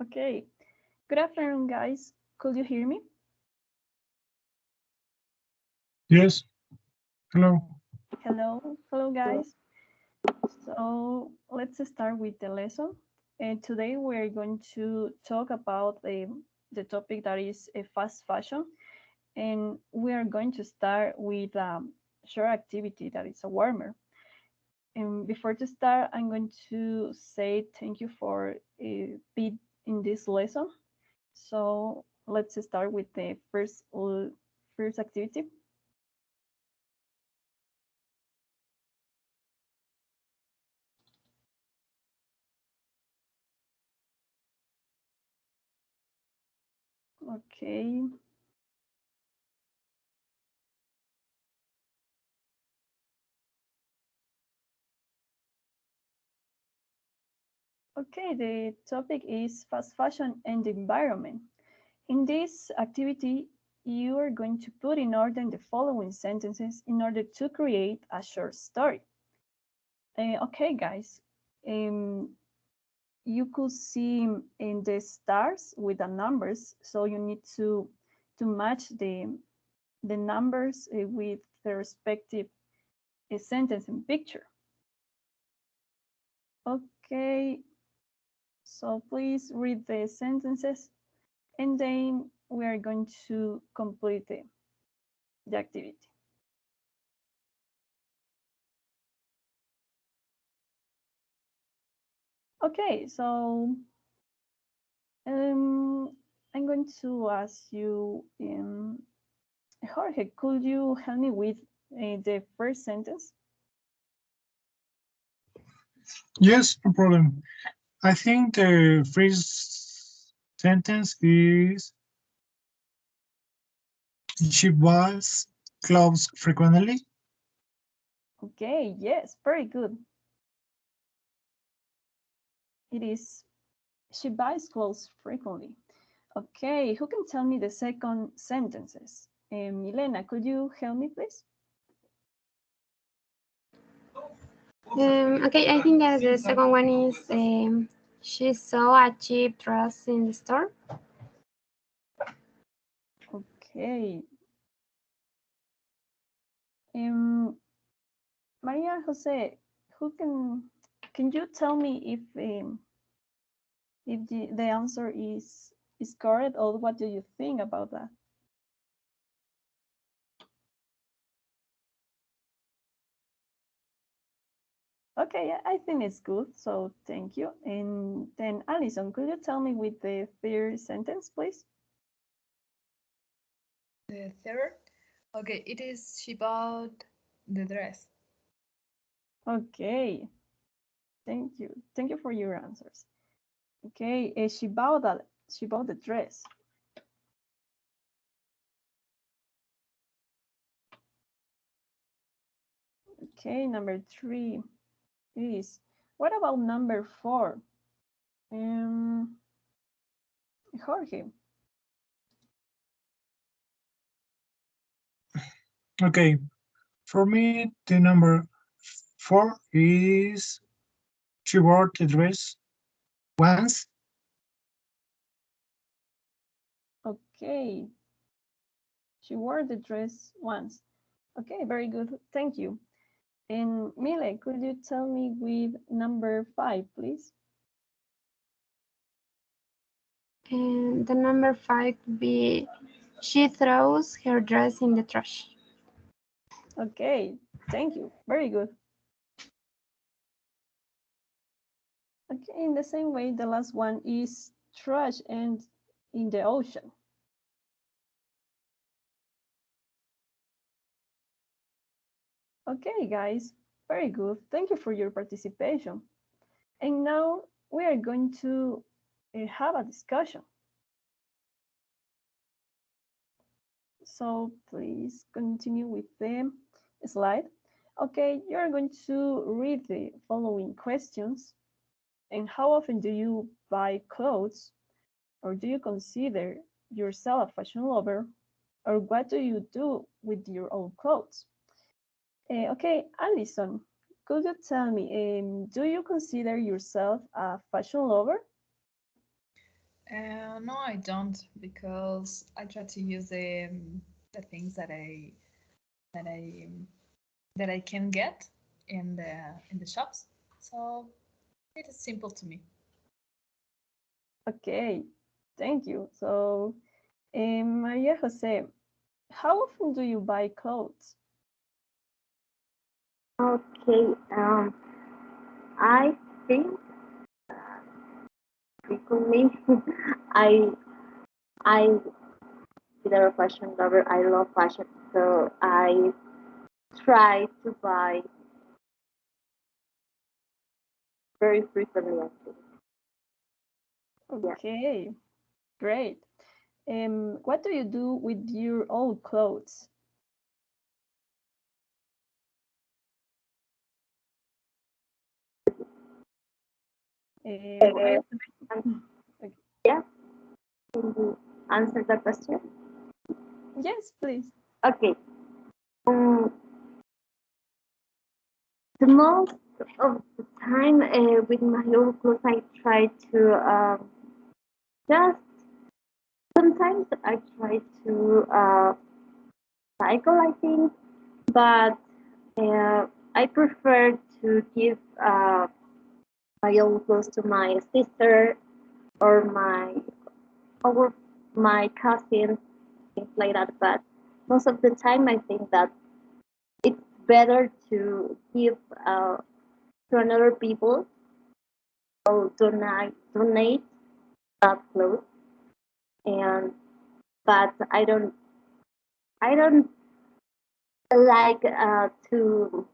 Okay. Good afternoon, guys. Could you hear me? Yes, hello. Hello, guys. So let's start with the lesson. And today we're going to talk about the topic that is fast fashion. And we are going to start with a short activity that is a warmer. And before to start, I'm going to say thank you for being in this lesson. So let's start with the first activity. Okay. Okay, the topic is fast fashion and the environment. In this activity, you are going to put in order the following sentences in order to create a short story. Okay, guys, um, you could see in the stars with the numbers, so you need to match the numbers with the respective sentence and picture. Okay, so please read the sentences and then we are going to complete the activity. Okay, so I'm going to ask you, Jorge, could you help me with the first sentence? Yes, no problem. I think the first sentence is she buys clothes frequently. Okay, yes, very good. It is, she buys clothes frequently. Okay, who can tell me the second sentences? Milena, could you help me, please? Okay, I think that the second one is she saw a cheap dress in the store. Okay. Um, Maria Jose, who can you tell me if the answer is correct or what do you think about that? Okay, yeah, I think it's good, so thank you. And then Alison, could you tell me with the third sentence, please? The third, okay, it is she bought the dress. Okay, thank you. Thank you for your answers. Okay, she bought the dress. Okay, number 3 is, what about number 4? Um, Jorge. Okay, for me, the number 4 is she wore the dress once. Okay, she wore the dress once. Okay, very good. Thank you. And Mile, could you tell me with number 5, please? And the number 5 would be she throws her dress in the trash. Okay, thank you. Very good. Okay, in the same way, the last one is trash and in the ocean. Okay, guys, very good. Thank you for your participation. And now we are going to have a discussion. So please continue with the slide. Okay, you're going to read the following questions. And how often do you buy clothes? Or do you consider yourself a fashion lover? Or what do you do with your own clothes? Okay, Alison, could you tell me, do you consider yourself a fashion lover? No, I don't, because I try to use the things that I that I can get in the shops. So it is simple to me. Okay, thank you. So, Maria Jose, how often do you buy clothes? Okay, I think frequently I I consider a fashion lover. I love fashion, so I try to buy very frequently. I think. Yeah. Okay, great. What do you do with your old clothes? Maria Jose? Um, Okay. yeah. Can you answer the question? Yes, please. Okay. Um, the most of the time with my old clothes, I try to just sometimes I try to cycle. I think, but I prefer to give my old clothes to my sister or my cousins, things like that. But most of the time, I think that it's better to give to another people or donate that clothes. And but I don't like to,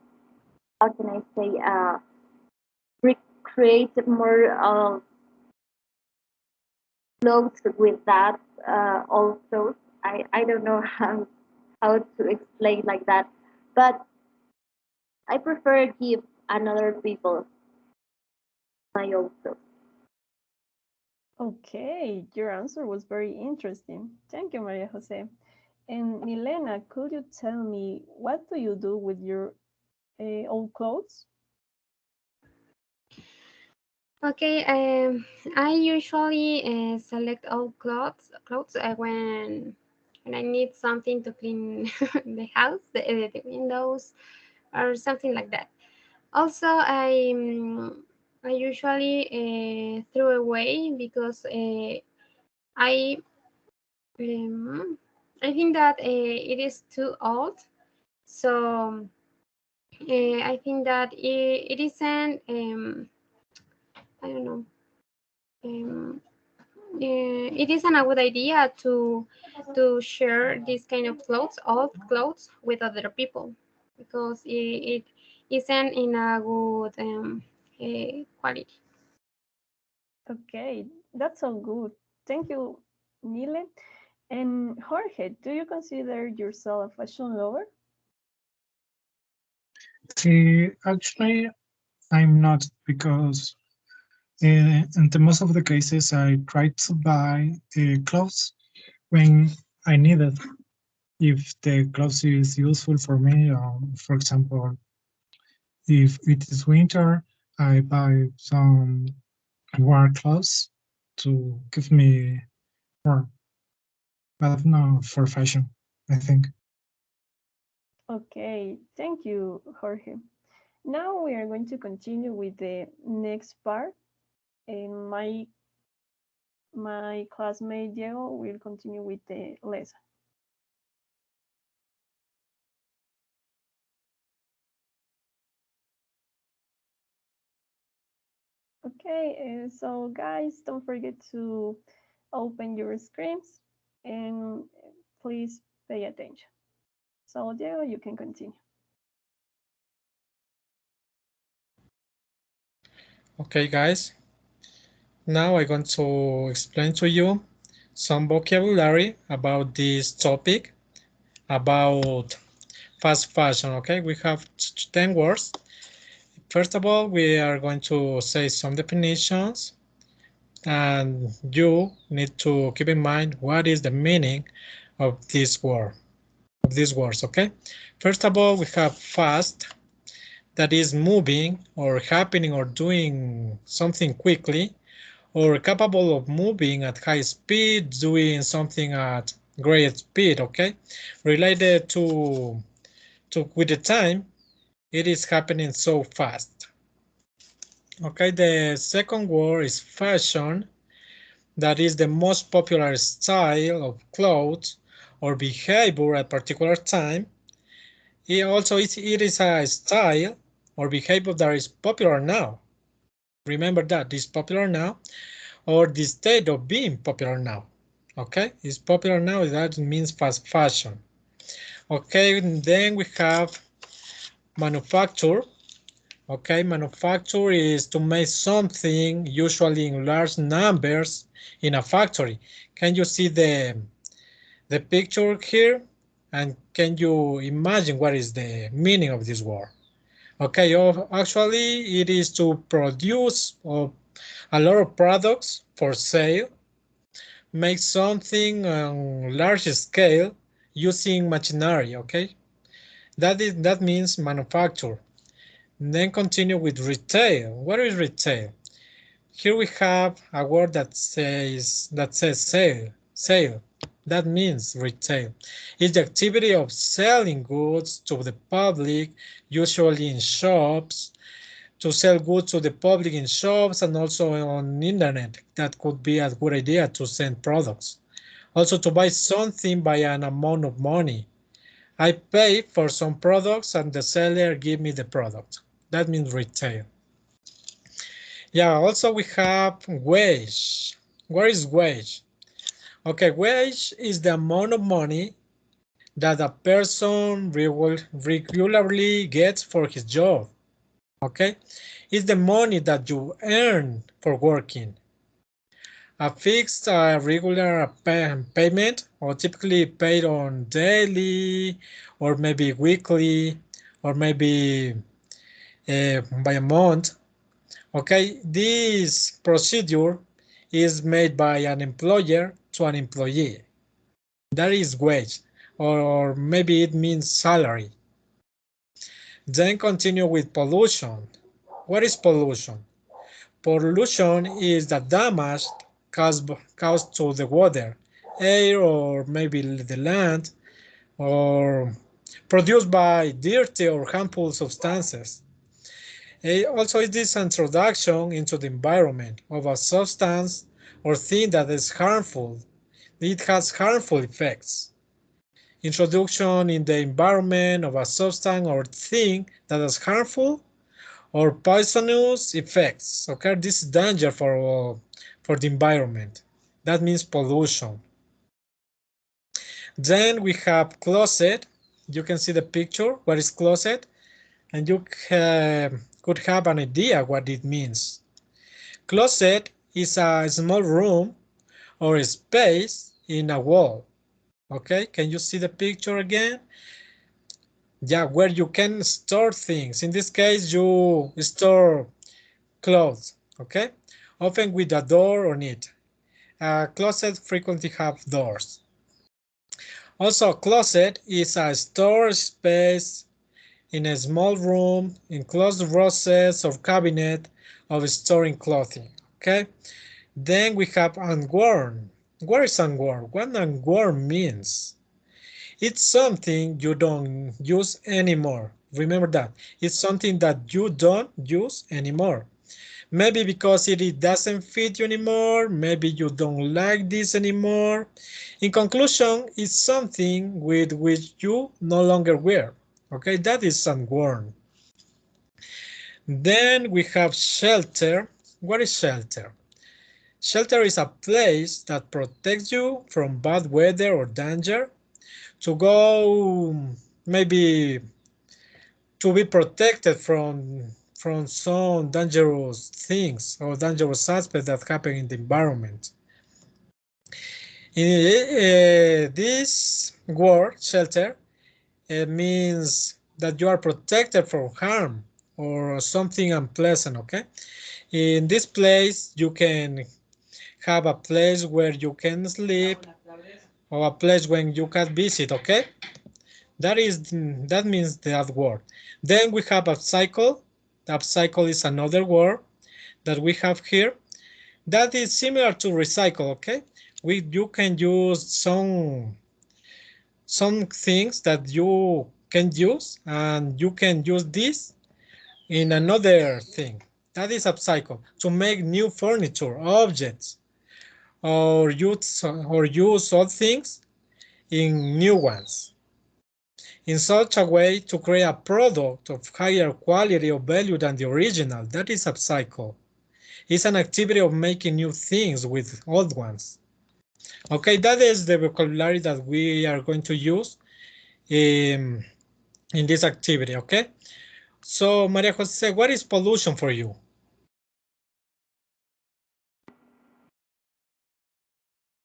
how can I say, recreate more clothes with that old clothes. I don't know how to explain like that, but I prefer give another people my old clothes. Okay, your answer was very interesting. Thank you, Maria Jose. And Milena, could you tell me what do you do with your old clothes? Okay, I usually select all clothes when I need something to clean the house, the windows, or something like that. Also, I usually throw away because I um, I think that it is too old. So I think that it isn't. I don't know. Um, it isn't a good idea to share this kind of clothes, old clothes, with other people because it isn't in a good quality. Okay, that's all good. Thank you, Nile. And Jorge, do you consider yourself a fashion lover? See, actually, I'm not because in the most of the cases I try to buy clothes when I need it. If the clothes is useful for me, for example, if it is winter, I buy some warm clothes to give me warm, but no for fashion, I think. Okay, thank you, Jorge. Now we are going to continue with the next part. And my classmate Diego will continue with the lesson. Okay, so guys, don't forget to open your screens and please pay attention. So Diego, you can continue. Okay, guys, now I'm going to explain to you some vocabulary about this topic about fast fashion. Okay, we have 10 words. First of all, we are going to say some definitions, and you need to keep in mind what is the meaning of this word, of these words. Okay, first of all, we have fast, that is moving or happening or doing something quickly or capable of moving at high speed, doing something at great speed, okay? Related to with the time, it is happening so fast. Okay, the second word is fashion. That is the most popular style of clothes or behavior at a particular time. It also it is a style or behavior that is popular now. Remember that it's popular now, or the state of being popular now. Okay, it's popular now. That means fast fashion. Okay, and then we have manufacture. Okay, manufacture is to make something usually in large numbers in a factory. Can you see the picture here? And can you imagine what is the meaning of this word? Okay, actually it is to produce a lot of products for sale, make something on large scale using machinery, okay? That means manufacture. Then continue with retail. What is retail? Here we have a word that says sale. Sale. That means retail. It's the activity of selling goods to the public, usually in shops, to sell goods to the public in shops and also on internet. That could be a good idea to send products. Also to buy something by an amount of money. I pay for some products and the seller give me the product. That means retail. Yeah, also we have wage. What is wage? Okay, wage is the amount of money that a person regularly gets for his job. Okay, it's the money that you earn for working. A fixed regular payment, or typically paid on daily, or maybe weekly, or maybe by a month. Okay, this procedure is made by an employer to an employee. That is wage, or maybe it means salary. Then continue with pollution. What is pollution? Pollution is the damage caused to the water, air, or maybe the land, or produced by dirty or harmful substances. Also, it is an introduction into the environment of a substance or thing that is harmful. It has harmful effects. Introduction in the environment of a substance or thing that is harmful or poisonous effects. Okay, this is danger for the environment. That means pollution. Then we have closet. You can see the picture. What is closet? And you could have an idea what it means. Closet is a small room or a space in a wall. Okay, can you see the picture again? Yeah, where you can store things. In this case, you store clothes, okay? Often with a door on it. A closet frequently have doors. Also, a closet is a storage space in a small room, enclosed process or cabinet of storing clothing, okay? Then we have unworn. What is unworn? What unworn means? It's something you don't use anymore. Remember that. It's something that you don't use anymore. Maybe because it doesn't fit you anymore. Maybe you don't like this anymore. In conclusion, it's something with which you no longer wear. Okay, that is unworn. Then we have shelter. What is shelter? Shelter is a place that protects you from bad weather or danger. To go, maybe to be protected from some dangerous things or dangerous aspects that happen in the environment. This word, shelter, means that you are protected from harm or something unpleasant, okay? In this place, you can have a place where you can sleep or a place when you can visit, okay? That means that word. Then we have upcycle. Upcycle is another word that we have here. That is similar to recycle, okay? You can use some things that you can use, and you can use this in another thing. That is upcycle, to make new furniture, objects, or use old things in new ones, in such a way to create a product of higher quality or value than the original. That is upcycle. It's an activity of making new things with old ones. Okay, that is the vocabulary that we are going to use in this activity, okay? So, Maria Jose, what is pollution for you?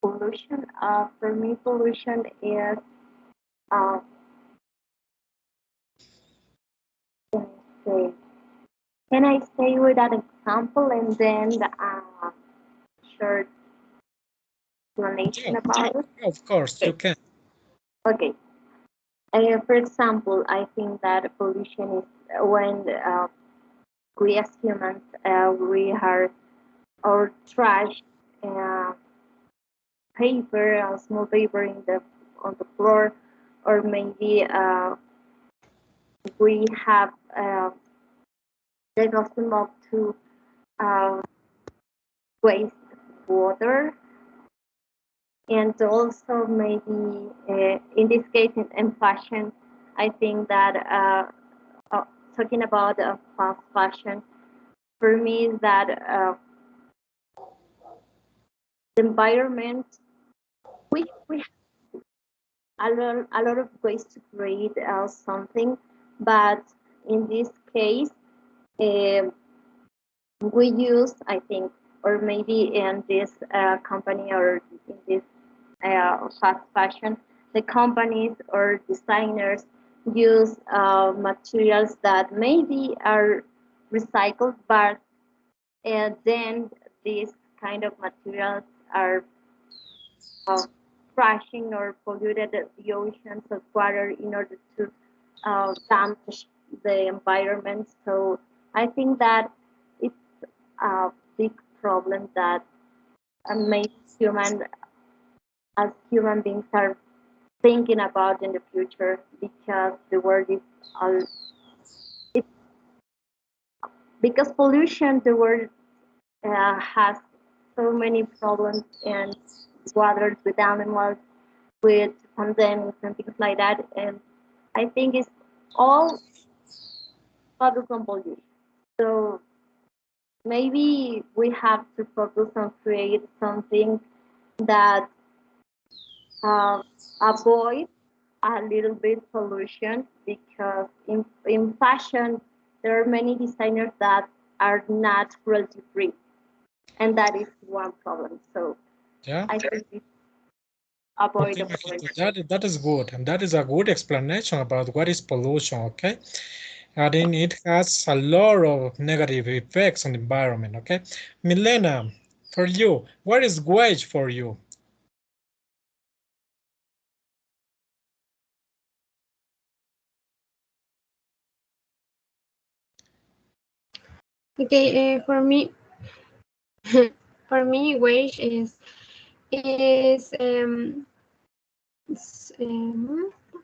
Pollution, for me, pollution is, uh, can I say, can I say with an example and then short explanation about it? Of course, you Okay. can. Okay. For example, I think that pollution is when we as humans we are or trash uh, paper, small paper in the on the floor, or maybe we have the custom of to uh, waste water, and also maybe in this case in fashion, I think that talking about fast fashion for me is that the environment we a lot of ways to create something, but in this case, uh, we use, I think, or maybe in this company or in this fast fashion, the companies or designers use materials that maybe are recycled, but then these kind of materials are uh, crashing or polluted the oceans of water in order to damage the environment. So I think that it's a big problem that maybe as human beings are thinking about in the future because the world is all it because pollution the world has so many problems and waters with animals with pandemics and things like that. And I think it's all focused on pollution. So maybe we have to focus on create something that uh, avoid a little bit pollution because in fashion there are many designers that are not cruelty free, and that is one problem. So Yeah. I think it's Okay, avoidable. Majito, that is good, and that is a good explanation about what is pollution, okay? And then it has a lot of negative effects on the environment, okay? Milena, for you, what is wage for you? Okay, for me, wage is I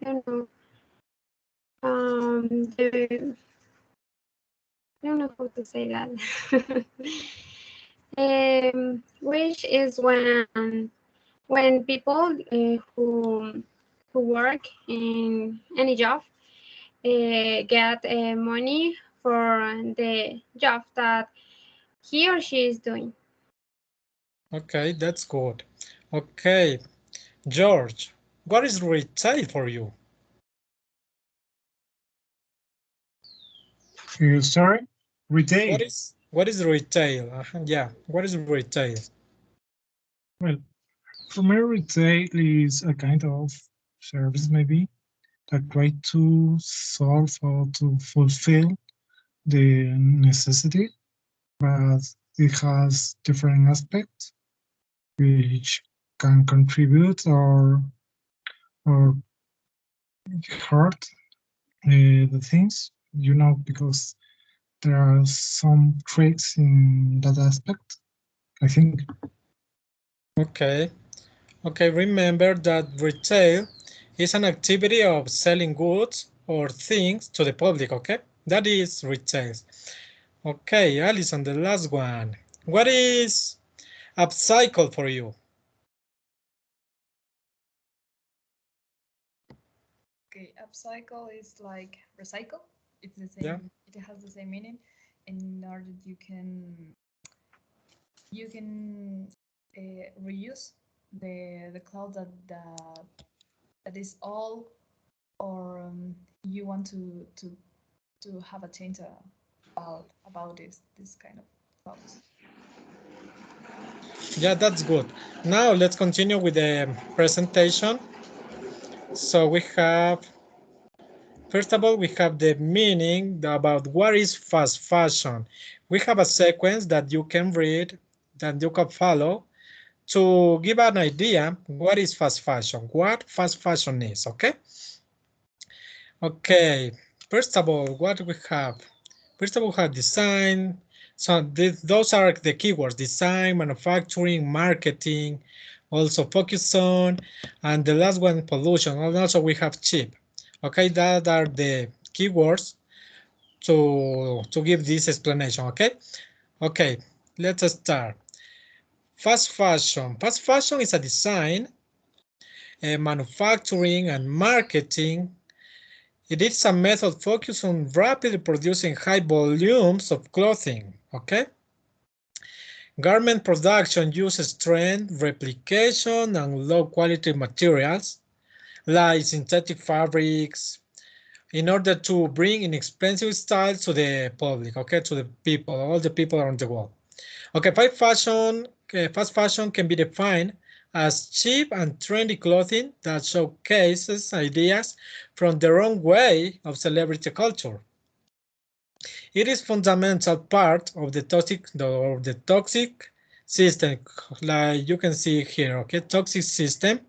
don't know the I don't know how to say that. Wage is when people who work in any job get money for the job that he or she is doing. Okay, that's good. Okay, George, what is retail for you? Sorry, retail. What is retail? Yeah, what is retail? Well, for me, retail is a kind of service maybe that try to solve or to fulfill the necessity, but it has different aspects which can contribute or hurt the things, because there are some tricks in that aspect. I think. Okay. Okay, remember that retail is an activity of selling goods or things to the public, okay? That is retail. Okay, Alison, the last one. What is upcycle for you? Okay, upcycle is like recycle. It's the Yeah. same. It has the same meaning. In order you can reuse the cloth that is all, or you want to have a change about this kind of clothes. Yeah, that's good. Now let's continue with the presentation. So we have, first of all, we have the meaning about what is fast fashion. We have a sequence that you can read, that you can follow to give an idea what is fast fashion, what fast fashion is, okay? Okay, first of all, what we have? First of all, we have design. So those are the keywords: design, manufacturing, marketing, also focus on, and the last one, pollution. And also we have cheap. Okay, that are the keywords to give this explanation. Okay, okay, let's start. Fast fashion. Fast fashion is a design, manufacturing, and marketing. It is a method focused on rapidly producing high volumes of clothing, okay? Garment production uses trend, replication, and low-quality materials like synthetic fabrics in order to bring inexpensive styles to the public, okay, to the people, all the people around the world. Okay, fast fashion can be defined as cheap and trendy clothing that showcases ideas from the wrong way of celebrity culture. It is fundamental part of the toxic system, like you can see here, okay, toxic system,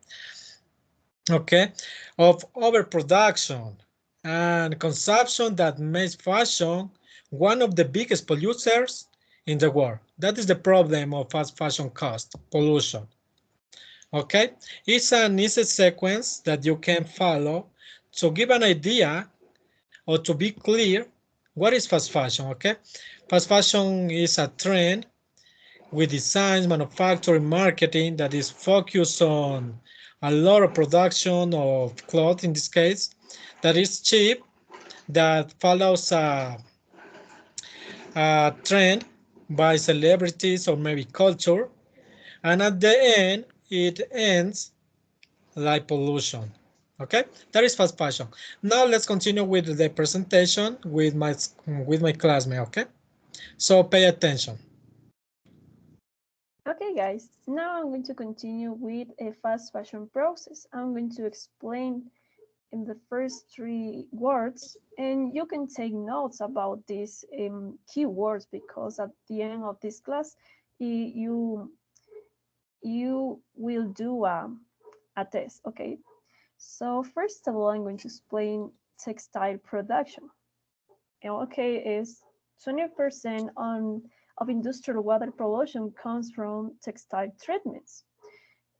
okay, of overproduction and consumption that makes fashion one of the biggest polluters in the world. That is the problem of fast fashion cost, pollution. Okay, it's an easy sequence that you can follow to give an idea or to be clear what is fast fashion. Okay, fast fashion is a trend with designs, manufacturing, marketing that is focused on a lot of production of cloth in this case that is cheap, that follows a trend by celebrities or maybe culture, and at the end it ends like pollution. Okay, that is fast fashion. Now let's continue with the presentation with my classmate. Okay, so pay attention. Okay, guys, now I'm going to continue with a fast fashion process. I'm going to explain in the first three words, and you can take notes about these keywords because at the end of this class, you will do a test. Okay, so first of all, I'm going to explain textile production. Okay, is 20% of industrial water pollution comes from textile treatments.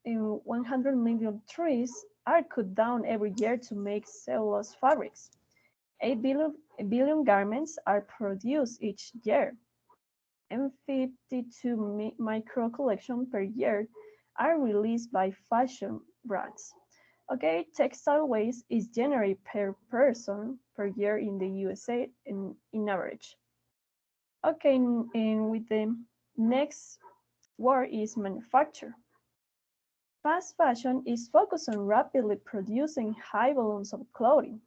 100 million trees are cut down every year to make cellulose fabrics. 8 billion garments are produced each year, and 52 micro collections per year are released by fashion brands. Okay, textile waste is generated per person per year in the USA in average. Okay, and with the next word is manufacture. Fast fashion is focused on rapidly producing high volumes of clothing.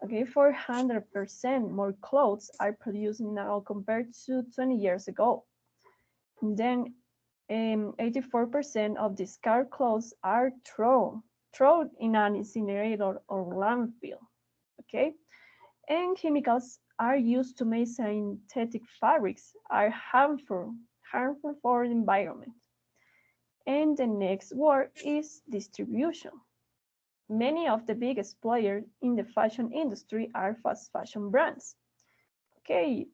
Okay, 400% more clothes are produced now compared to 20 years ago. And then 84% of discarded clothes are thrown in an incinerator or landfill. Okay, and chemicals are used to make synthetic fabrics are harmful for the environment. And the next word is distribution. Many of the biggest players in the fashion industry are fast fashion brands. Okay,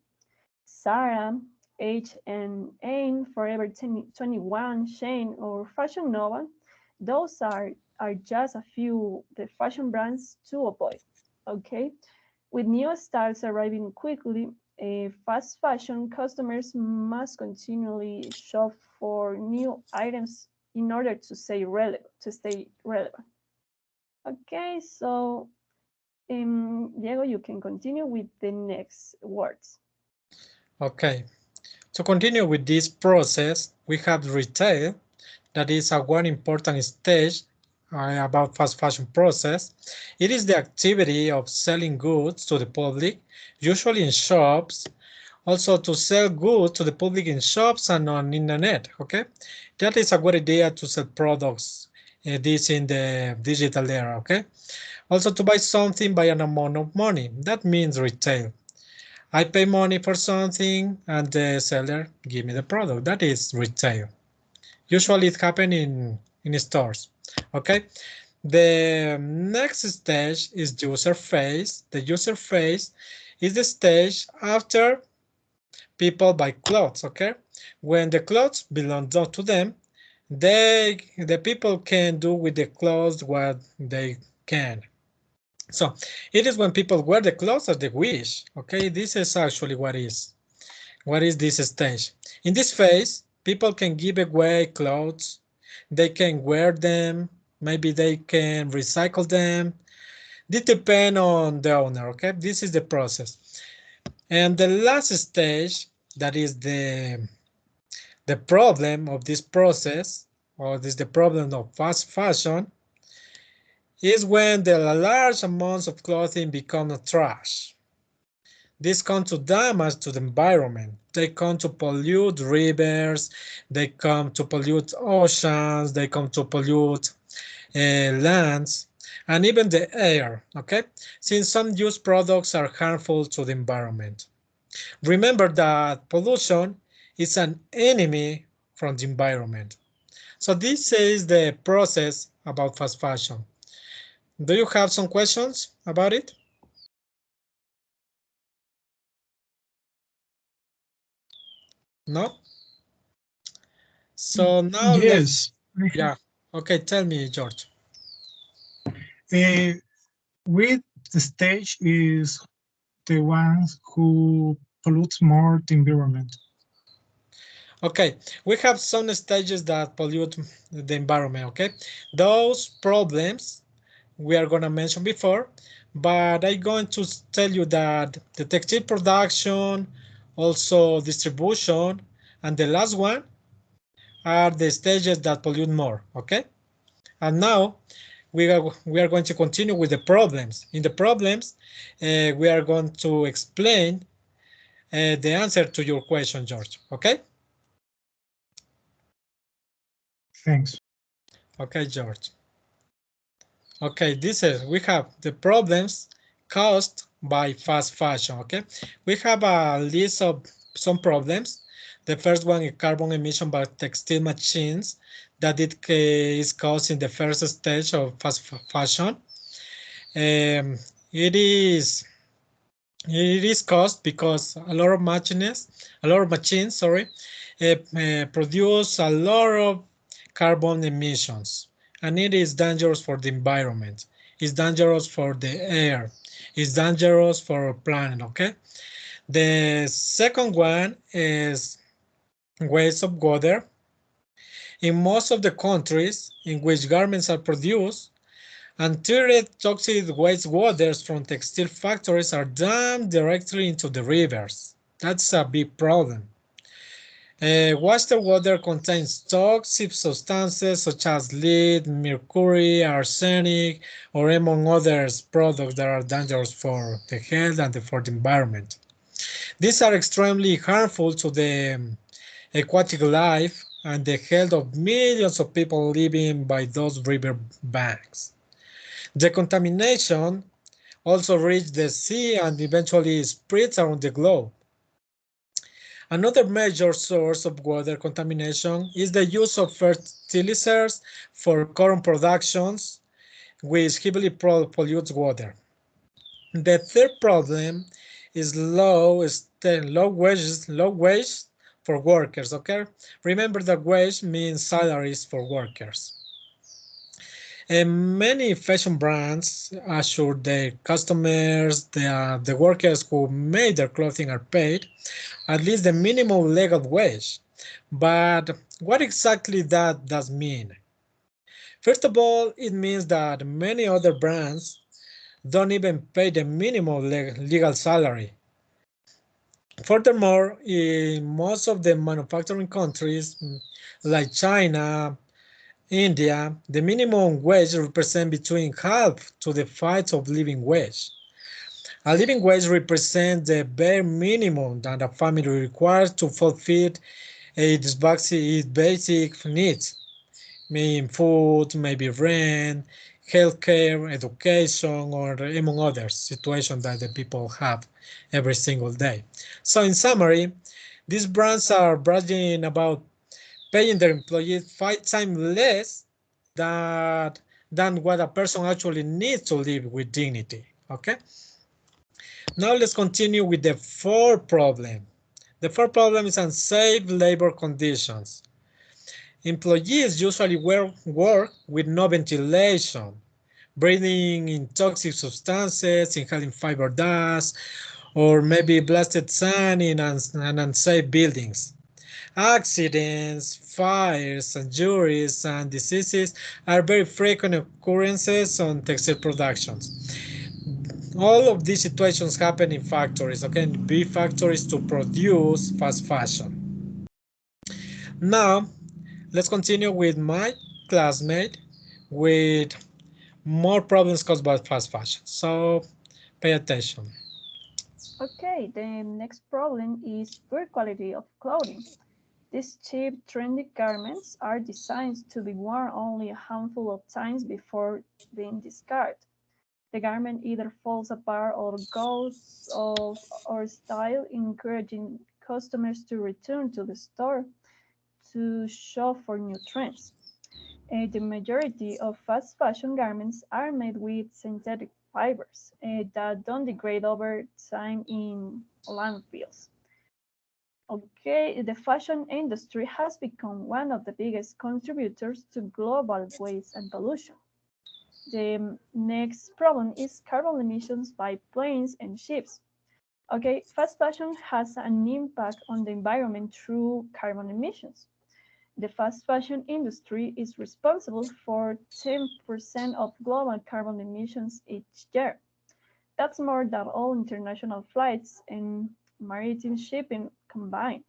Zara, H&M, Forever 21, Shane, or Fashion Nova, those are just a few the fashion brands to avoid. Okay, with new styles arriving quickly, fast fashion customers must continually shop for new items in order to stay relevant. Okay, so Diego, you can continue with the next words. Okay, to continue with this process, we have retail. That is a one important stage about fast fashion process. It is the activity of selling goods to the public, usually in shops, also to sell goods to the public in shops and on internet. Okay, that is a good idea to sell products. This in the digital era. Okay, also to buy something by an amount of money. That means retail. I pay money for something and the seller give me the product. That is retail. Usually it happens in stores. Okay. The next stage is user phase. The user phase is the stage after people buy clothes. Okay. When the clothes belong to them, the people can do with the clothes what they can. So it is when people wear the clothes as they wish. Okay, this is actually what is this stage. In this phase, people can give away clothes, they can wear them, maybe they can recycle them. This depends on the owner. Okay, this is the process. And the last stage, that is the problem of this process, or this the problem of fast fashion, is when the large amounts of clothing become trash. This come to damage to the environment. They come to pollute rivers, they come to pollute oceans, they come to pollute lands, and even the air, okay? Since some used products are harmful to the environment. Remember that pollution is an enemy from the environment. So this is the process about fast fashion. Do you have some questions about it? No? So now let's, Yes, I have. yeah. Okay, tell me, George. Uh, with the stage is the ones who pollutes more the environment. Okay, we have some stages that pollute the environment, okay? Those problems we are gonna mention before, but I'm going to tell you that the textile production, also distribution, and the last one are the stages that pollute more, okay? And now we are going to continue with the problems. In the problems, we are going to explain the answer to your question, George, okay? Thanks. Okay, George. Okay, this is, we have the problems caused by fast fashion, okay? We have a list of some problems. The first one is carbon emission by textile machines that it is caused in the first stage of fast fashion. Um, it is caused because a lot of machines, sorry, produce a lot of carbon emissions, and it is dangerous for the environment. It's dangerous for the air. It's dangerous for our planet. Okay. The second one is waste of water. In most of the countries in which garments are produced, untreated toxic wastewaters from textile factories are dumped directly into the rivers. That's a big problem. Wastewater contains toxic substances such as lead, mercury, arsenic, or among others products that are dangerous for the health and for the environment. These are extremely harmful to the aquatic life and the health of millions of people living by those river banks. The contamination also reaches the sea and eventually spreads around the globe. Another major source of water contamination is the use of fertilizers for corn productions, which heavily pollutes water. The third problem is low waste for workers, okay? Remember that wage means salaries for workers. And many fashion brands assure their customers the workers who made their clothing are paid at least the minimum legal wage. But what exactly that does mean? First of all, it means that many other brands don't even pay the minimum legal salary. Furthermore, in most of the manufacturing countries like China, India, the minimum wage represents between half to the 5 of living wage. A living wage represents the bare minimum that a family requires to fulfill its basic needs, meaning food, maybe rent, healthcare, education, or among other situations that the people have every single day. So in summary, these brands are bragging about paying their employees 5 times less than, than what a person actually needs to live with dignity. Okay? Now let's continue with the fourth problem. The fourth problem is unsafe labor conditions. Employees usually work with no ventilation, breathing in toxic substances, inhaling fiber dust, or maybe blasted sun in unsafe buildings. Accidents, fires, injuries, and diseases are very frequent occurrences on textile productions. All of these situations happen in factories, okay, in big factories to produce fast fashion. Now, let's continue with my classmate with more problems caused by fast fashion. So pay attention. Okay, the next problem is poor quality of clothing. These cheap, trendy garments are designed to be worn only a handful of times before being discarded. The garment either falls apart or goes off or style, encouraging customers to return to the store to shop for new trends. The majority of fast fashion garments are made with synthetic fibers that don't degrade over time in landfills. Okay, the fashion industry has become one of the biggest contributors to global waste and pollution. The next problem is carbon emissions by planes and ships. Okay, fast fashion has an impact on the environment through carbon emissions. The fast fashion industry is responsible for 10% of global carbon emissions each year. That's more than all international flights and maritime shipping combined.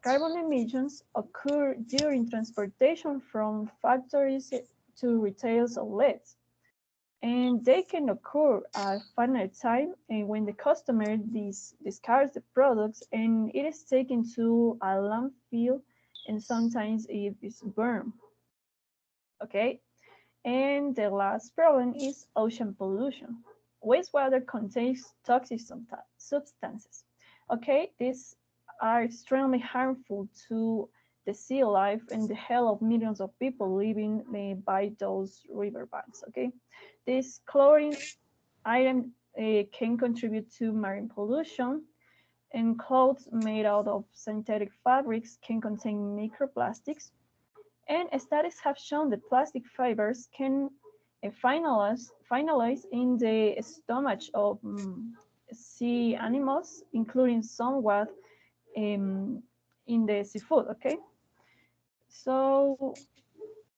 Carbon emissions occur during transportation from factories to retail outlets, and they can occur at finite time and when the customer discards the products and it is taken to a landfill and sometimes it is burned. Okay, and the last problem is ocean pollution. Wastewater contains toxic substances. Okay, these are extremely harmful to the sea life and the health of millions of people living by those riverbanks. Okay, this chlorine item can contribute to marine pollution, and clothes made out of synthetic fabrics can contain microplastics. And studies have shown that plastic fibers can finalize in the stomach of sea animals, including somewhat in the seafood. Okay, so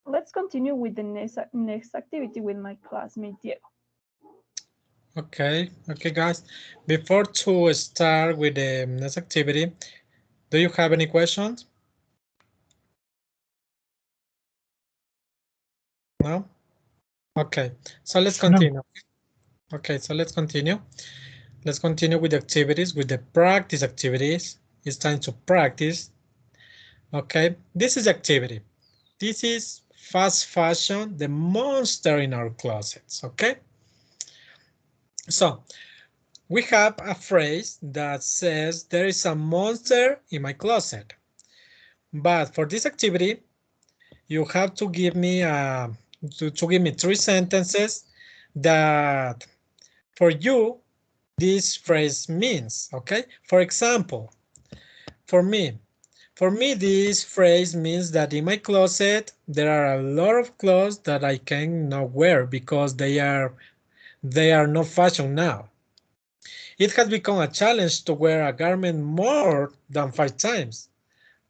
let's continue with the next activity with my classmate Diego. Okay, guys. Before to start with the next activity, do you have any questions? No? Okay, so let's continue. No. Okay, so let's continue. Let's continue with the activities, with the practice activities. It's time to practice. Okay, this is activity. This is fast fashion, the monster in our closets, okay? So, we have a phrase that says there is a monster in my closet. But for this activity, you have to give me give me 3 sentences that for you this phrase means, okay? For example, for me, For me, this phrase means that in my closet, there are a lot of clothes that I cannot wear because they are not fashion now. It has become a challenge to wear a garment more than 5 times.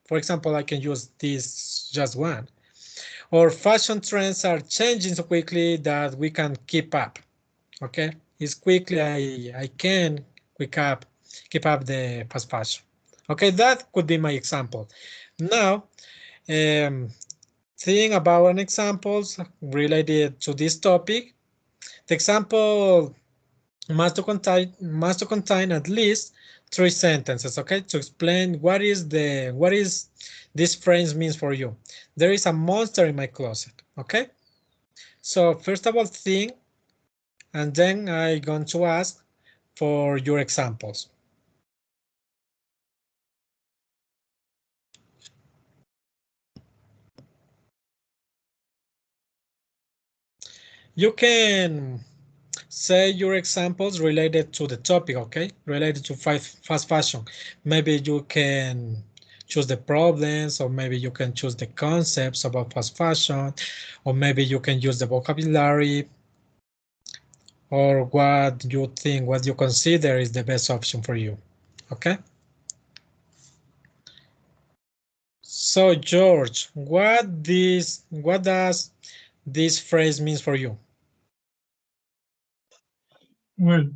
For example, I can use this just one. Or fashion trends are changing so quickly that we can keep up. Okay, it's quickly I can keep up the fast fashion. Okay, that could be my example. Now, think about an examples related to this topic. The example must to contain at least 3 sentences, okay, to explain what is this phrase means for you. There is a monster in my closet, okay? So first of all, think, and then I'm going to ask for your examples. You can say your examples related to the topic, okay? Related to fast fashion. Maybe you can choose the problems, or maybe you can choose the concepts about fast fashion, or maybe you can use the vocabulary, or what you think, what you consider is the best option for you, okay? So George, what does this phrase means for you? Well,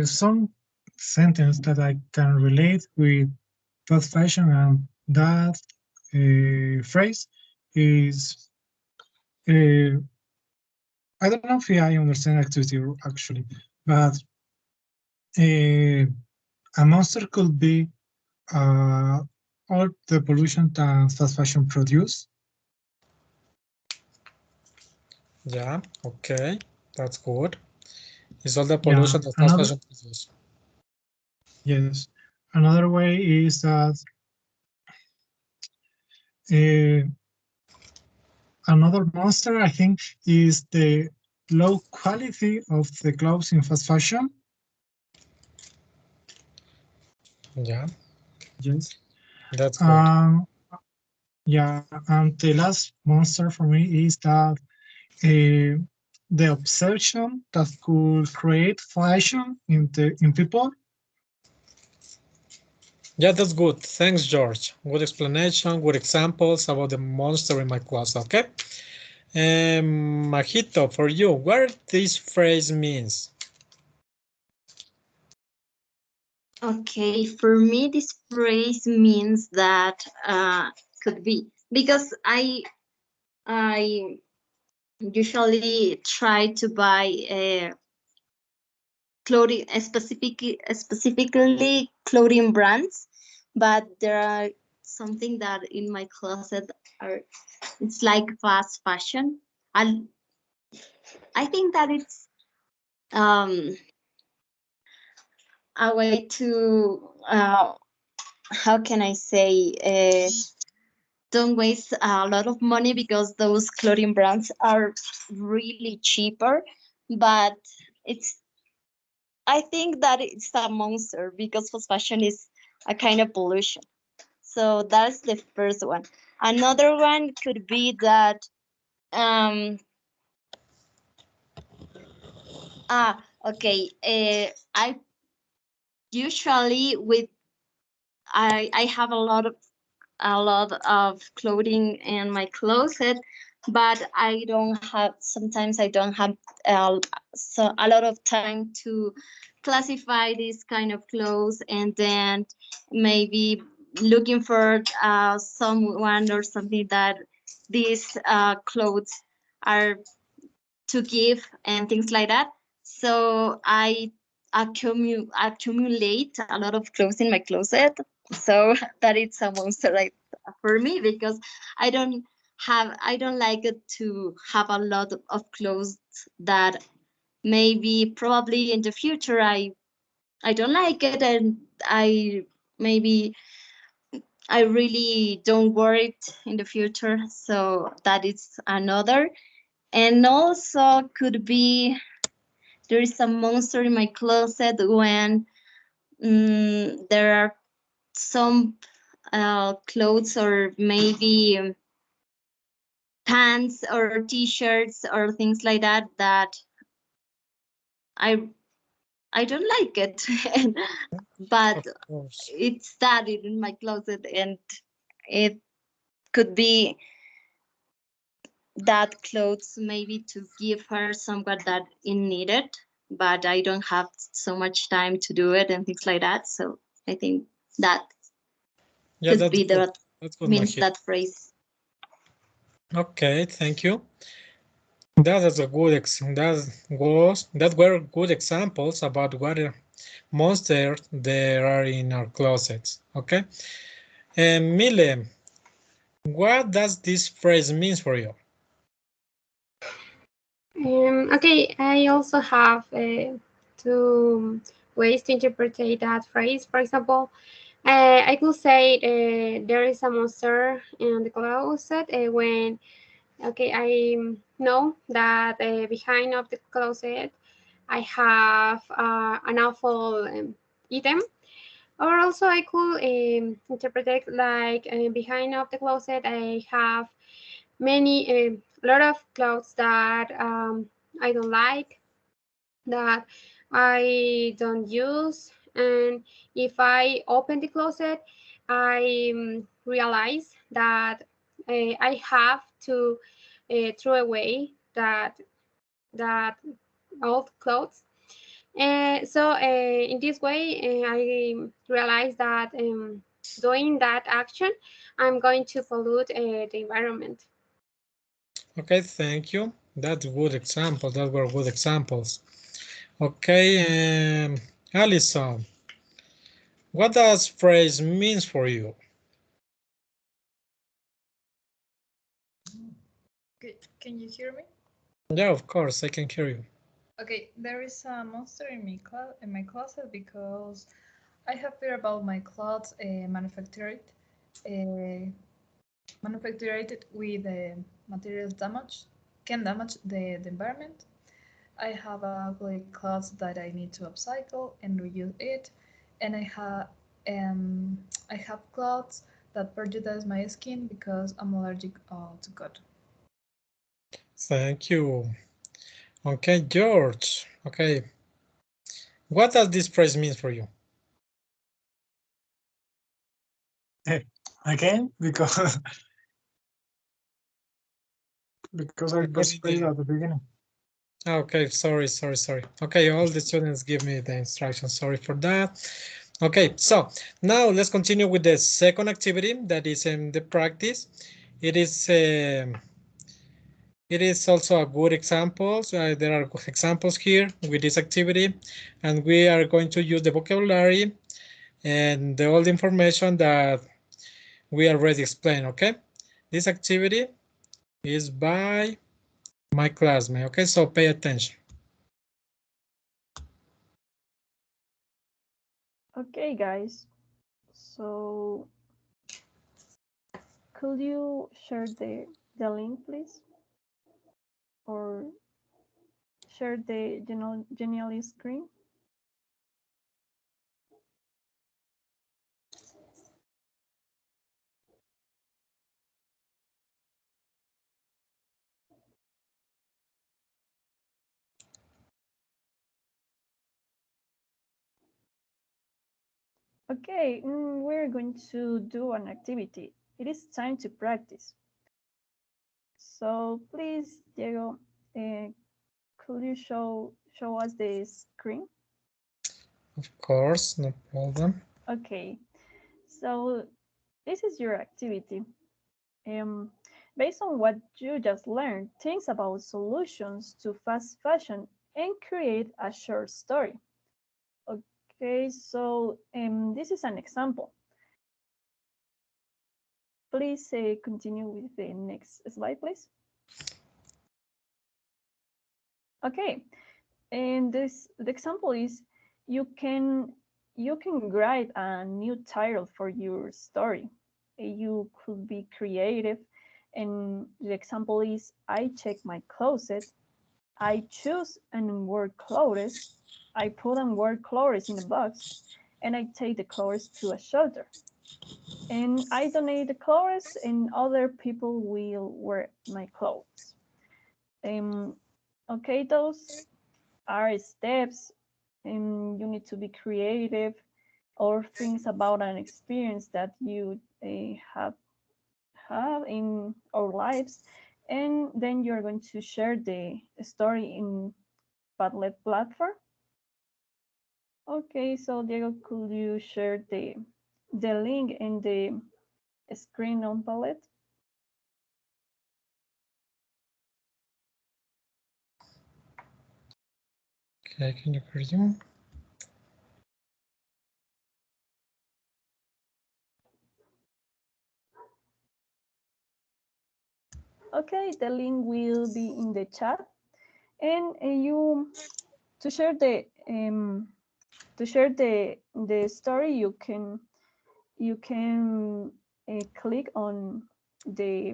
some sentence that I can relate with fast fashion and that phrase is I don't know if I understand activity actually, but a monster could be all the pollution that fast fashion produce. Yeah, okay, that's good. It's all the Yeah, pollution that fast another fashion produces. yes, another way is that uh, another monster I think is the low quality of the clothes in fast fashion. Yeah, Yes. that's good. Yeah, and the last monster for me is that the obsession that could create fashion in people. Yeah, that's good. Thanks, George. Good explanation, good examples about the monster in my closet, okay? Majito, for you, what this phrase means? Okay, for me, this phrase means that could be because I usually try to buy clothing, specifically clothing brands, but there are something that in my closet are it's like fast fashion. I I think that it's um a way to how can I say don't waste a lot of money because those clothing brands are really cheaper, but it's I think that it's a monster because fast fashion is a kind of pollution. So that's the first one. Another one could be that um okay I usually with I have a lot of clothing in my closet, but I don't have sometimes I don't have so a lot of time to classify this kind of clothes, and then maybe looking for someone or something that these clothes are to give and things like that. So I accumulate a lot of clothes in my closet. So that it's a monster like for me because I don't I don't like it to have a lot of clothes that maybe probably in the future I don't like it, and I maybe I really don't wear it in the future. So that is another. And also could be there is a monster in my closet when there are some clothes or maybe pants or t-shirts or things like that I I don't like it. But Of course. it's that in my closet, and it could be that clothes maybe to give her somewhat that it needed, but I don't have so much time to do it and things like that. So I think that Yeah, could that's be good. the That's good, means Mahir. that phrase. Okay, thank you. That is a good that were good examples about what monsters there are in our closets. Okay, and Mile, what does this phrase mean for you? Okay, I also have two ways to interpret that phrase. For example, I could say there is a monster in the closet when, okay, I know that behind of the closet I have an awful item. Or also I could interpret it like behind of the closet I have many a lot of clothes that I don't like, that I don't use, and if I open the closet, I realize that I have to throw away that old clothes. So in this way, I realize that doing that action, I'm going to pollute the environment. Okay, thank you. That's a good example. That were good examples. Okay, Alison, what does phrase means for you? Can you hear me? Yeah, of course, I can hear you. Okay, there is a monster in my closet because I have fear about my clothes manufactured with materials damage can damage the environment. I have ugly clothes that I need to upcycle and reuse it, and I have clothes that prejudice my skin because I'm allergic to cotton. Thank you. Okay, George. Okay, what does this phrase mean for you? Again, because I pressed play at the beginning. Okay, sorry. Okay, all the students give me the instructions. Sorry for that. Okay, so now let's continue with the second activity that is in the practice. It is also a good example. So there are examples here with this activity, and we are going to use the vocabulary and all the information that we already explained. Okay, this activity is by my classmate. Okay, so pay attention. Okay, guys. So could you share the link, please? Or share the Genially screen? Okay, we're going to do an activity. It is time to practice. So please, Diego, could you show us the screen? Of course, no problem. Okay, so this is your activity. Um, Based on what you just learned, think about solutions to fast fashion and create a short story. Okay, so this is an example. Please continue with the next slide, please. Okay, and the example is you can write a new title for your story. You could be creative, and the example is I check my closet, I choose and wear clothes, I put and wear clothes in a box, and I take the clothes to a shelter. and I donate the clothes, and other people will wear my clothes. Okay, those are steps, and you need to be creative or things about an experience that you have in our lives, and then you're going to share the story in Padlet platform. Okay, so Diego, could you share the link in the screen on Padlet? Okay, can you hear you? Okay, the link will be in the chat, and you to share the story, you can click on the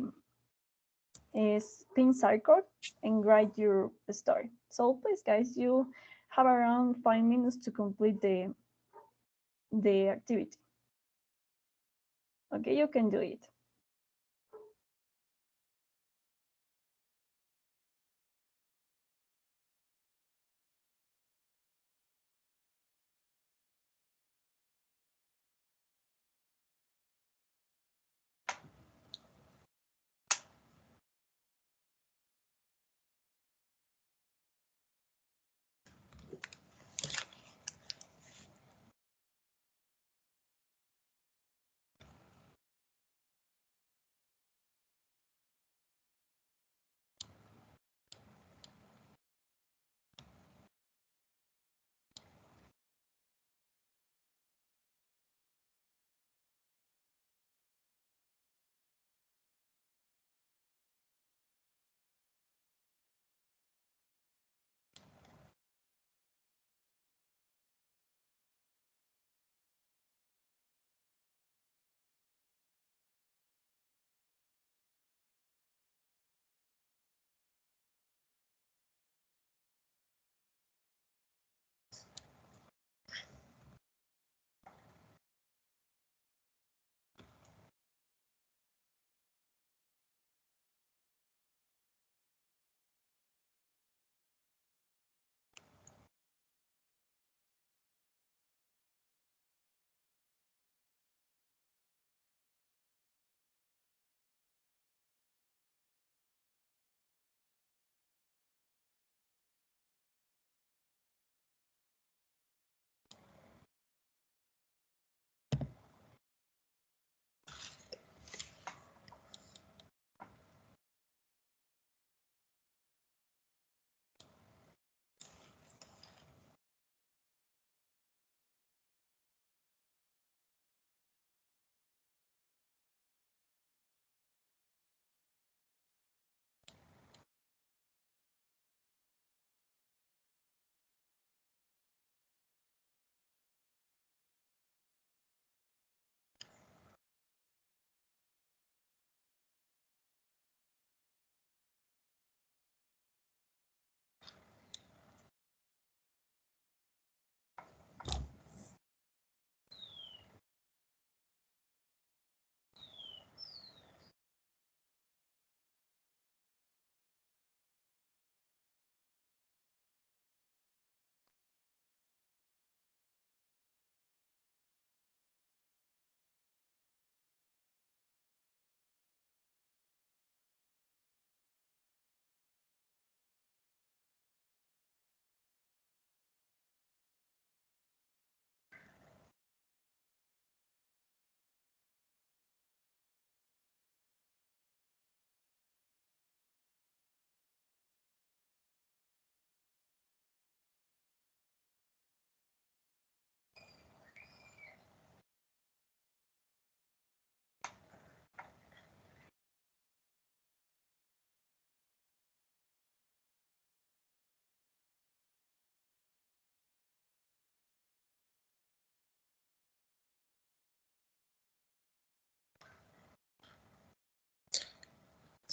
pin circle and write your story. So please, guys, you have around 5 minutes to complete the activity. Okay, you can do it.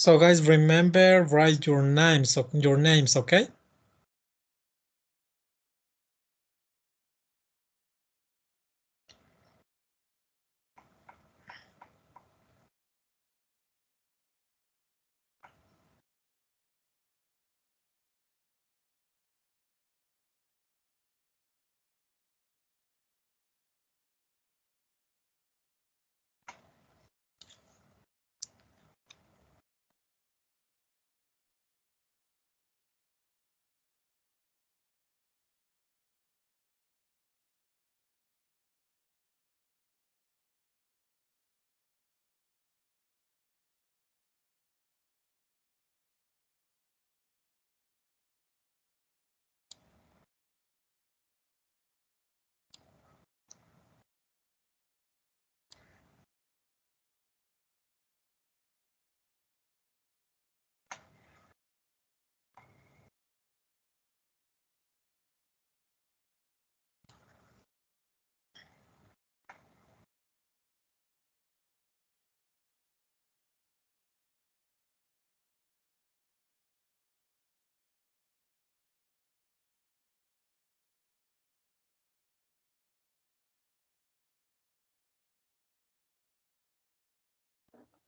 So guys, remember, write your names, okay?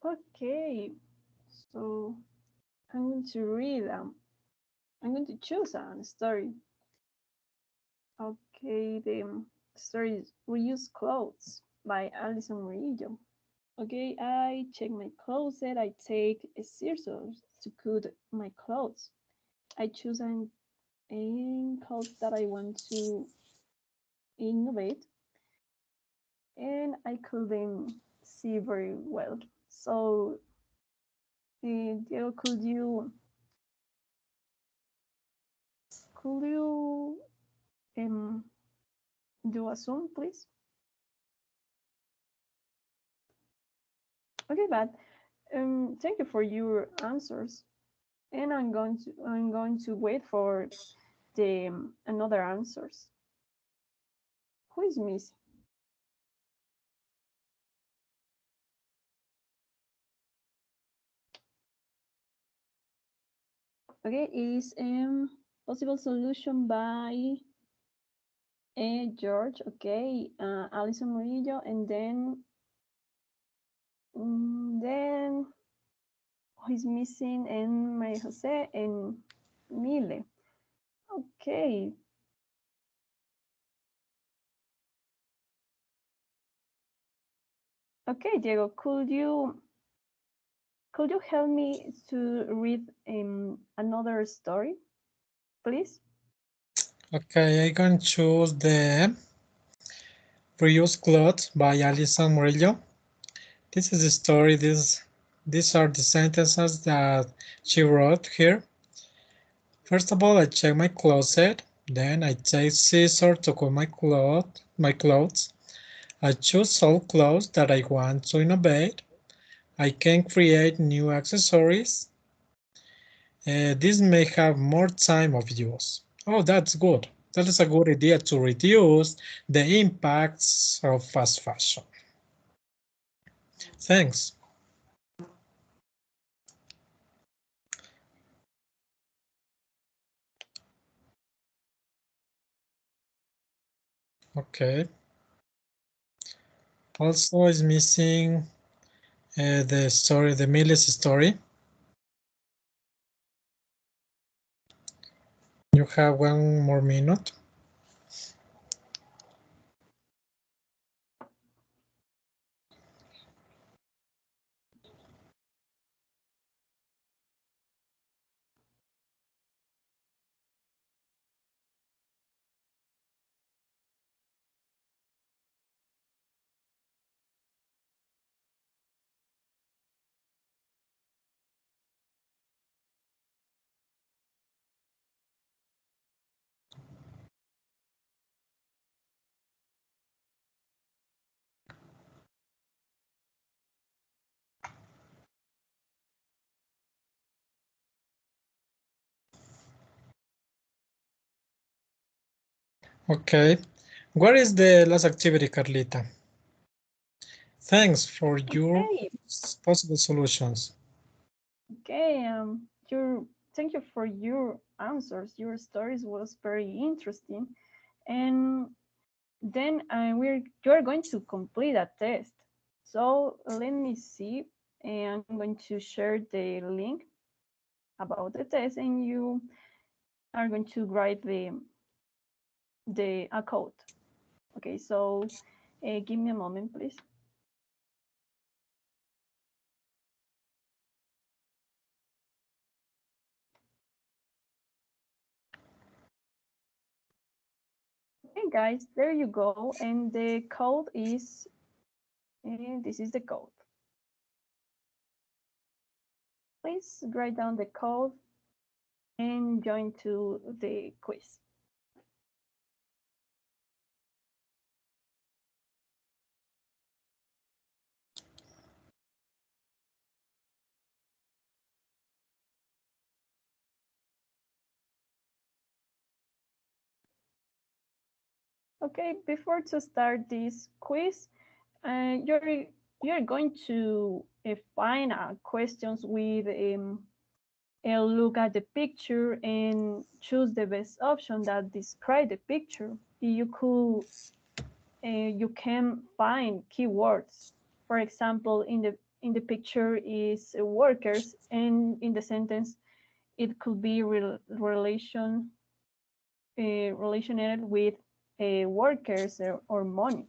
Okay, so I'm going to read. I'm going to choose a story. Okay, the story is "Reuse Clothes" by Alison Murillo. Okay, I check my closet. I take a scissors to cut my clothes. I choose a clothes that I want to innovate, and I couldn't see very well. So, Diego, could you um, do a zoom, please? Okay, but thank you for your answers, and I'm going to wait for the another answers. Who is missing? Okay, is possible solution by George. Okay, Alison Murillo, and then who is missing? And Maria Jose and Mile. Okay. Okay, Diego, could you help me to read another story, please? Okay, I can choose the Reuse Clothes by Alison Murillo. This is the story. These are the sentences that she wrote here. First of all, I check my closet. Then I take scissors to cut my clothes. I choose all clothes that I want to innovate. I can create new accessories. This may have more time of use. Oh, that's good. That is a good idea to reduce the impacts of fast fashion. Thanks. Okay. Also is missing the story, the Millis story. You have 1 more minute. Okay. What is the last activity, Carlita? Thanks for your Okay. possible solutions. Okay. Thank you for your answers. Your stories was very interesting, and then you're going to complete a test. So let me see. And I'm going to share the link about the test, and you are going to write the a code. Okay, so give me a moment, please. Okay, guys, there you go. And the code is, this is the code. Please write down the code and join to the quiz. Okay, before to start this quiz, you're going to find questions with look at the picture and choose the best option that describe the picture. You can find keywords. For example, in the picture is workers, and in the sentence it could be related with workers or money.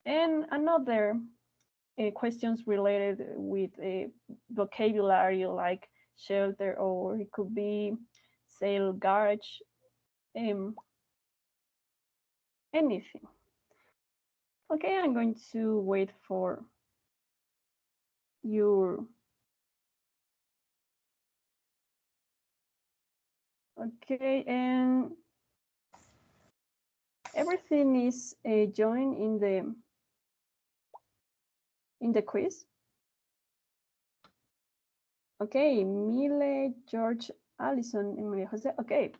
And another questions related with vocabulary like shelter, or it could be sale, garage, anything. Okay, I'm going to wait for your. Okay, and everything is joined in the quiz. Okay, Mile, George, Allison, and Maria Jose. Okay,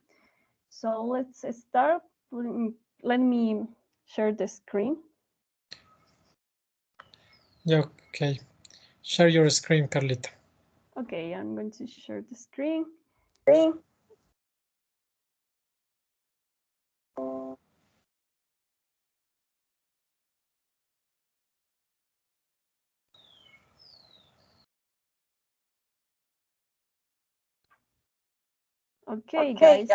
so let's start. Let me share the screen. Yeah, okay. Share your screen, Carlita. Okay, I'm going to share the screen. Okay, guys,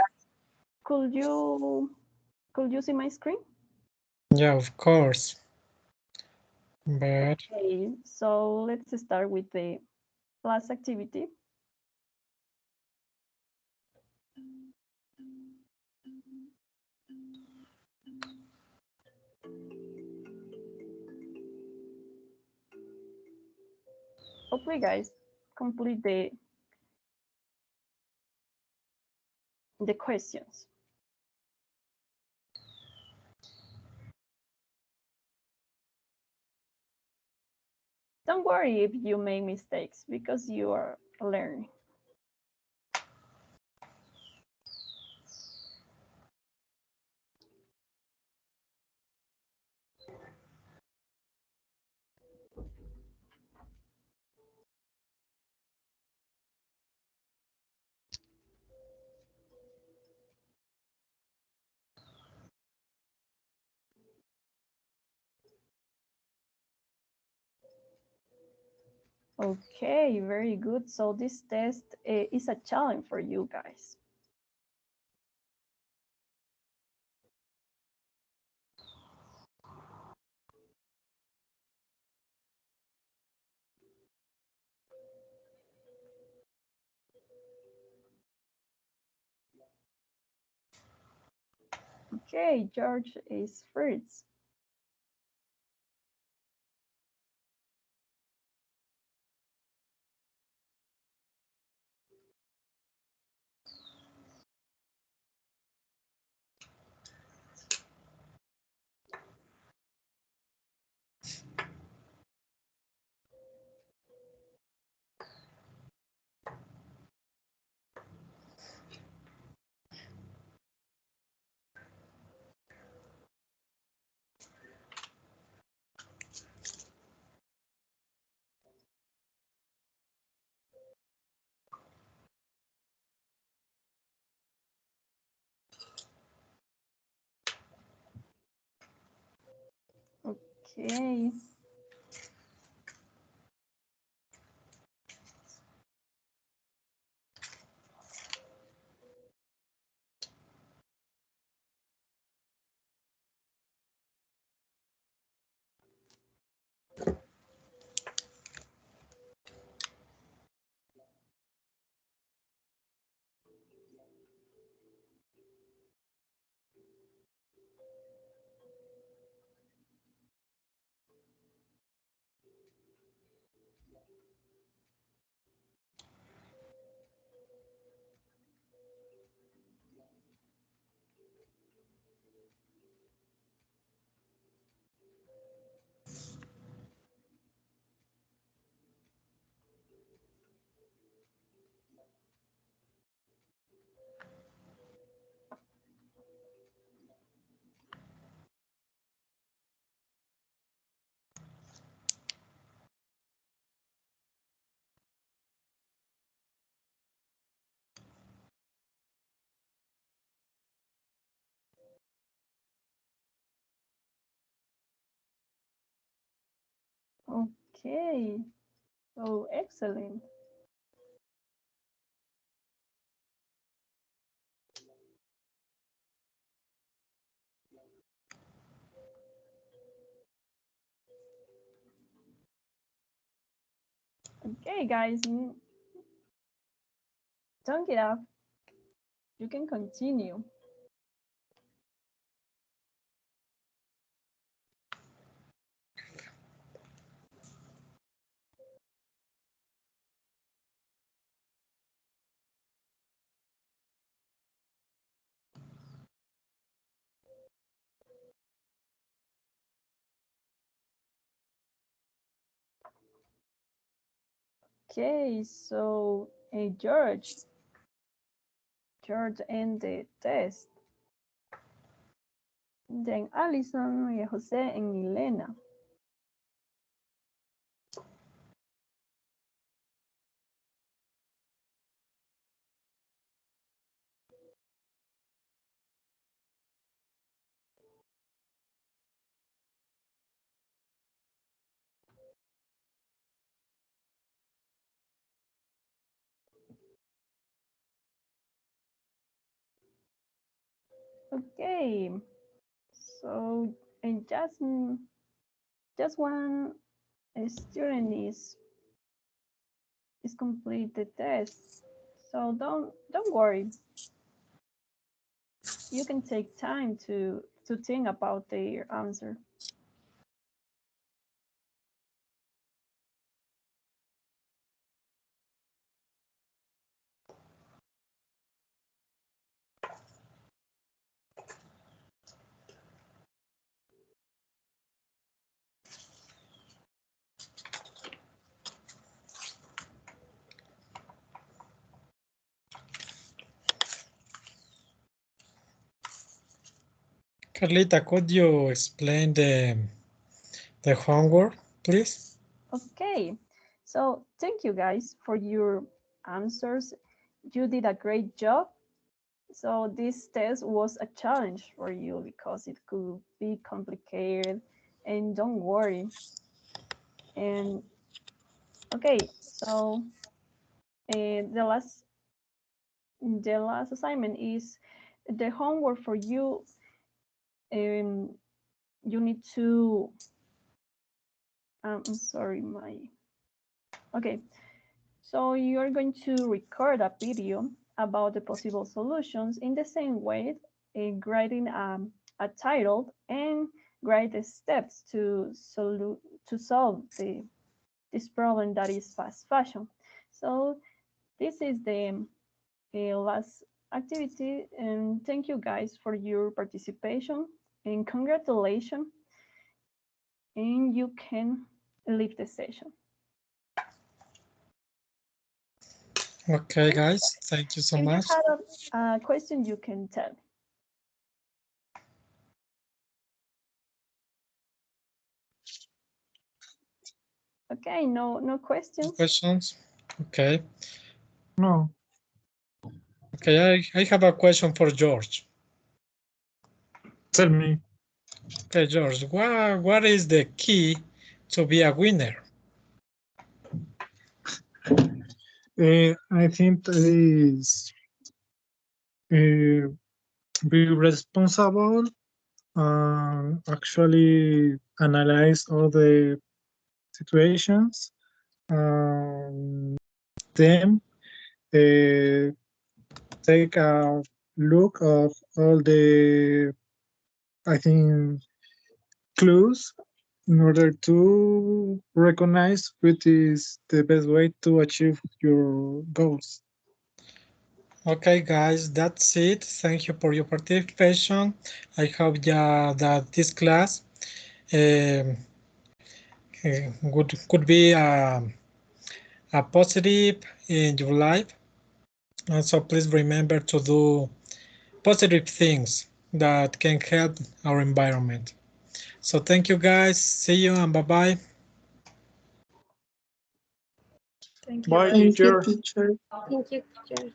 could you see my screen? Yeah, of course. But Okay, so let's start with the class activity. Hopefully, guys, complete the questions. Don't worry if you make mistakes, because you are learning. Okay, very good. So this test is a challenge for you guys. Okay, George is first. Okay. Okay. So excellent. Okay, guys, don't get up. You can continue. Okay, so George and the test. Then Alison, Jose, and Elena. Okay, so and just one student is complete the test. So don't worry. You can take time to think about their answer. Carlita, could you explain the homework, please? Okay, so thank you guys for your answers. You did a great job. So this test was a challenge for you because it could be complicated, and don't worry. And okay, so the last assignment is the homework for you. You need to. I'm sorry, okay. So you're going to record a video about the possible solutions in the same way, writing a title and write the steps to solve this problem that is fast fashion. So this is the last activity, and thank you guys for your participation and congratulations, and you can leave the session. Okay, guys, thank you so If you much. have a question, you can tell. Okay, no questions. Questions? Okay. No. Okay, I have a question for George. Tell me. Okay, George, what is the key to be a winner? I think is be responsible. Actually analyze all the situations. Then take a look of all the, I think, clues in order to recognize which is the best way to achieve your goals. Okay, guys, that's it. Thank you for your participation. I hope that this class could be a positive in your life. And so please remember to do positive things that can help our environment. So thank you guys. See you and bye-bye. Thank you. Bye, Thank you, teacher. teacher. Thank you, teacher.